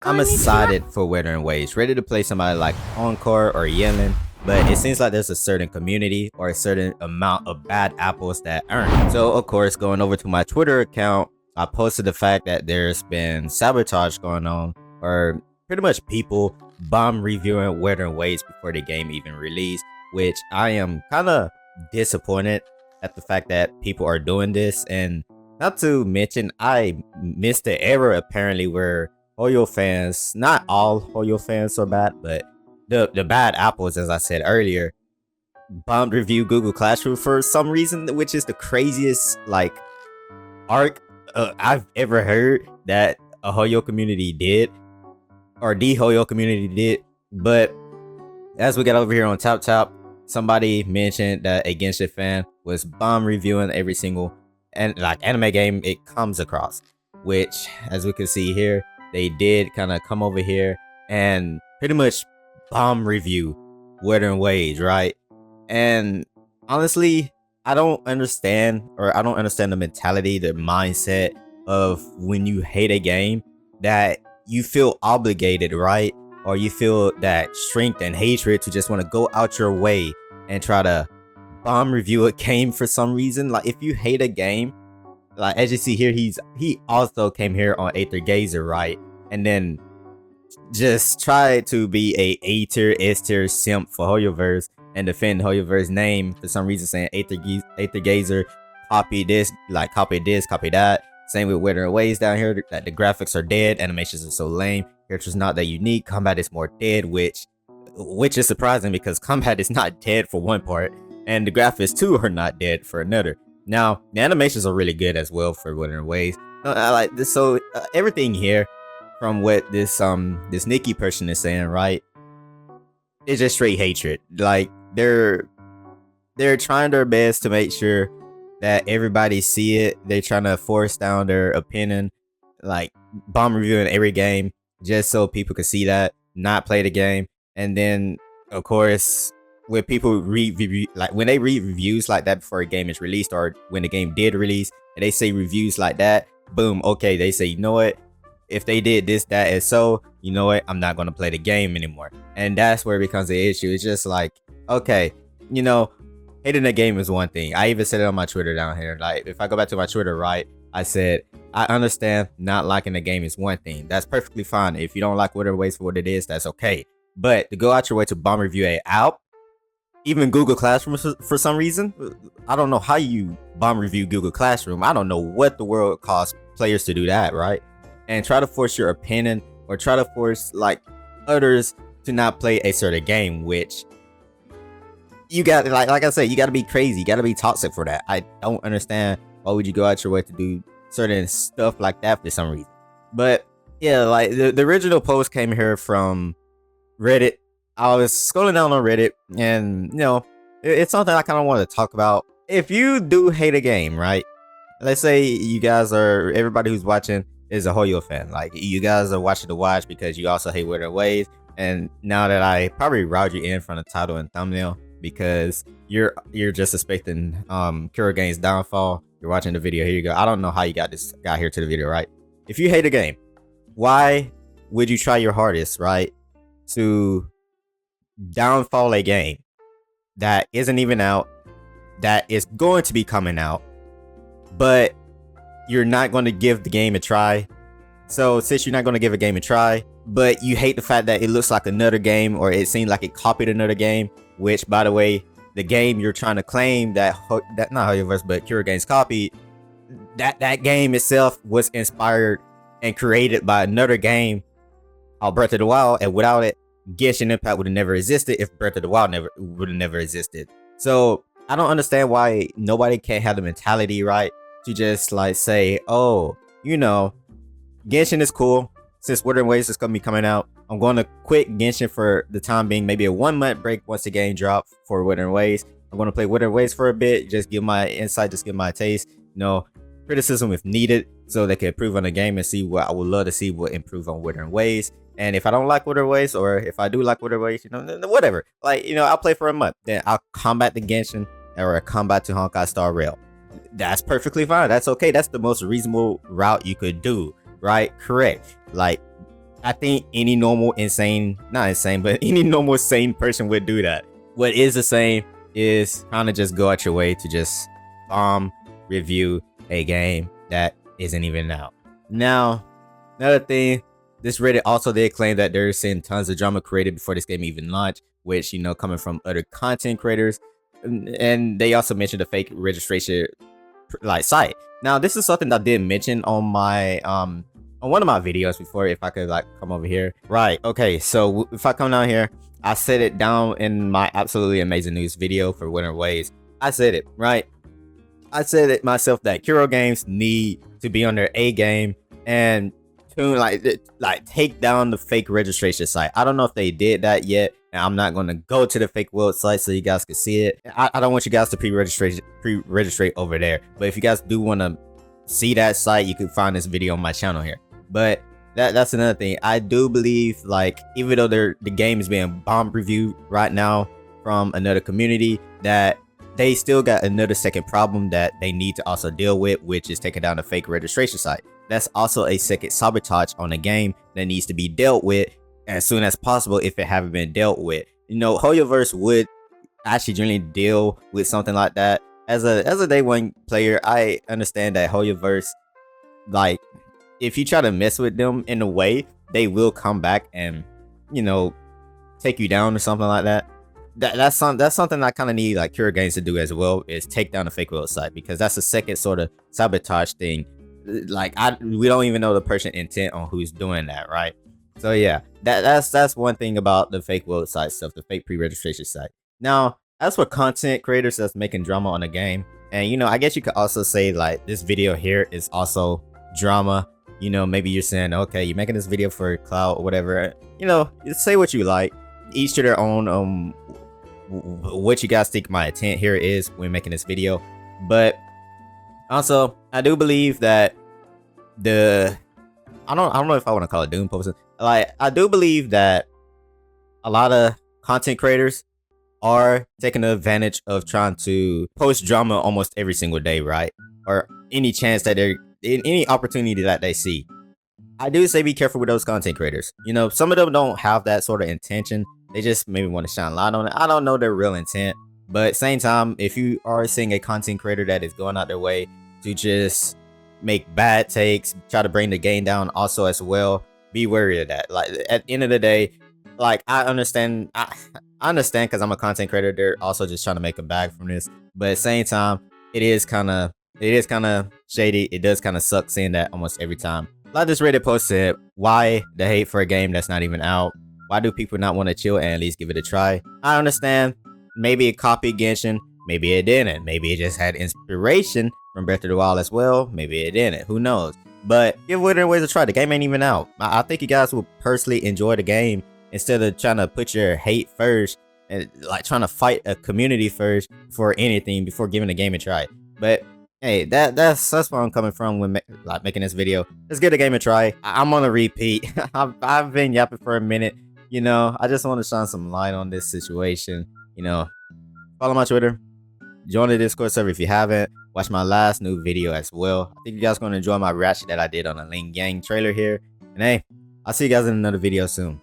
I'm excited for Wuthering Waves, ready to play somebody like Encore or Yellen, but it seems like there's a certain community or a certain amount of bad apples that earn. So of course, going over to my Twitter account, I posted the fact that there's been sabotage going on, or pretty much people bomb reviewing Wuthering Waves before the game even released, which I am kind of disappointed at the fact that people are doing this. And not to mention, I missed the era apparently where Hoyo fans, not all Hoyo fans are bad, but the bad apples, as I said earlier, bombed review Google Classroom for some reason, which is the craziest like arc I've ever heard that a Hoyo community did, or the Hoyo community did. But as we got over here on Top, somebody mentioned that a Genshin fan was bomb reviewing every single anime game it comes across, which, as we can see here, they did kind of come over here and pretty much bomb review Wuthering Waves, right? And honestly, I don't understand the mentality, the mindset of when you hate a game that you feel obligated, right? Or you feel that strength and hatred to just want to go out your way and try to bomb review a game for some reason. Like, if you hate a game, like as you see here, he also came here on Aether Gazer, right? And then just tried to be a tier, S tier simp for Hoyoverse and defend Hoyoverse name for some reason, saying Aether Gazer, copy this, copy that. Same with Wuthering Waves down here, that the graphics are dead, animations are so lame, characters not that unique, combat is more dead, which is surprising because combat is not dead for one part, and the graphics too are not dead for another. Now, the animations are really good as well for Wuthering Waves. I like this. So everything here, from what this Nikki person is saying, right, it's just straight hatred. Like, they're trying their best to make sure that everybody see it. They're trying to force down their opinion, like bomb reviewing every game just so people can see that, not play the game. And then of course, when people review, like when they read reviews like that before a game is released, or when the game did release and they say reviews like that, boom, okay, they say, you know what, if they did this, that, and so, you know what, I'm not going to play the game anymore. And that's where it becomes an issue. It's just like, okay, you know, hating a game is one thing. I even said it on my Twitter down here. Like, if I go back to my Twitter, right, I said, I understand not liking the game is one thing. That's perfectly fine. If you don't like Wuthering Waves for what it is, that's okay. But to go out your way to bomb review a out, even Google Classroom for some reason, I don't know how you bomb review Google Classroom. I don't know what the world caused players to do that, right? And try to force your opinion, or try to force like others to not play a certain game, which you got, like I said, you got to be crazy, you got to be toxic for that. I don't understand why would you go out your way to do certain stuff like that for some reason. But yeah, like the original post came here from Reddit. I was scrolling down on Reddit, and you know, it's something I kind of want to talk about. If you do hate a game, right? Let's say you guys are, everybody who's watching is a Hoyo fan. Like, you guys are watching the watch because you also hate Wuthering Waves. And now that I probably routed you in from the title and thumbnail because you're just expecting Kuragane's downfall, you're watching the video. Here you go. I don't know how you got here to the video, right? If you hate a game, why would you try your hardest, right, to downfall a game that isn't even out, that is going to be coming out, but you're not going to give the game a try? So since you're not going to give a game a try, but you hate the fact that it looks like another game, or it seems like it copied another game, which, by the way, the game you're trying to claim that not Hoyoverse but Kuragane's copied, that game itself was inspired and created by another game called Breath of the Wild, and without it, Genshin Impact would have never existed if Breath of the Wild would have never existed. So I don't understand why nobody can't have the mentality, right, to just like say, oh, you know, Genshin is cool. Since Wuthering Waves is going to be coming out, I'm going to quit Genshin for the time being, maybe a 1 month break once the game drops for Wuthering Waves. I'm going to play Wuthering Waves for a bit, just give my insight, just give my taste, you know, criticism if needed, so they can improve on the game and see what I would love to see will improve on Wuthering Waves. And if I don't like Wuthering Waves, or if I do like Wuthering Waves, you know, whatever, like, you know, I'll play for a month, then I'll combat the Genshin, or a combat to Honkai Star Rail. That's perfectly fine. That's okay. That's the most reasonable route you could do, right? Correct. Like, I think any normal not insane, but any normal sane person would do that. What is the same is kind of just go out your way to just review a game that isn't even out. Now, another thing, this Reddit also did claim that they're seeing tons of drama created before this game even launched, which, you know, coming from other content creators. And they also mentioned the fake registration site. Now, this is something that I did mention on my on one of my videos before. If I could come over here, right? Okay, so if I come down here, I said it down in my absolutely amazing news video for Wuthering Waves. I said it right. I said it myself that Kuro games need to be on their A game and tune take down the fake registration site. I don't know if they did that yet, and I'm not gonna go to the fake world site so you guys can see it. I don't want you guys to pre-registrate over there. But if you guys do want to see that site, you can find this video on my channel here. But that's another thing. I do believe even though the game is being bomb reviewed right now from another community, that they still got another second problem that they need to also deal with, which is taking down the fake registration site. That's also a second sabotage on the game that needs to be dealt with as soon as possible if it haven't been dealt with. You know, Hoyoverse would actually generally deal with something like that. As a day one player, I understand that Hoyoverse, if you try to mess with them in a way, they will come back and, you know, take you down or something like that. That's something I kind of need Kuro games to do as well, is take down the fake world site, because that's the second sort of sabotage thing. We don't even know the person intent on who's doing that, right? So yeah, that's one thing about the fake world site stuff, the fake pre-registration site. Now, as for content creators that's making drama on the game, and you know, I guess you could also say this video here is also drama. You know, maybe you're saying, okay, you're making this video for clout or whatever. You know, say what you like. Each to their own. What you guys think my intent here is when making this video. But also, I do believe that I don't know if I want to call it doom posting. I do believe that a lot of content creators are taking advantage of trying to post drama almost every single day, right? Or any chance that they're in, any opportunity that they see. I do say be careful with those content creators. You know, some of them don't have that sort of intention. They just maybe want to shine light on it. I don't know their real intent. But same time, if you are seeing a content creator that is going out their way to just make bad takes, try to bring the game down also as well, be wary of that. At the end of the day, I understand. I understand, because I'm a content creator. They're also just trying to make a bag from this. But at the same time, it is kind of shady. It does kind of suck seeing that almost every time. Like this Reddit post said, why the hate for a game that's not even out? Why do people not want to chill and at least give it a try? I understand. Maybe it copied Genshin. Maybe it didn't. Maybe it just had inspiration from Breath of the Wild as well. Maybe it didn't. Who knows? But give Wuthering Waves a try. The game ain't even out. I think you guys will personally enjoy the game instead of trying to put your hate first and trying to fight a community first for anything before giving the game a try. But hey, that's where I'm coming from when making this video. Let's give the game a try. I'm on a repeat. I've been yapping for a minute. You know, I just want to shine some light on this situation. You know, follow my Twitter. Join the Discord server if you haven't. Watch my last new video as well. I think you guys are going to enjoy my reaction that I did on the Ling Yang trailer here. And hey, I'll see you guys in another video soon.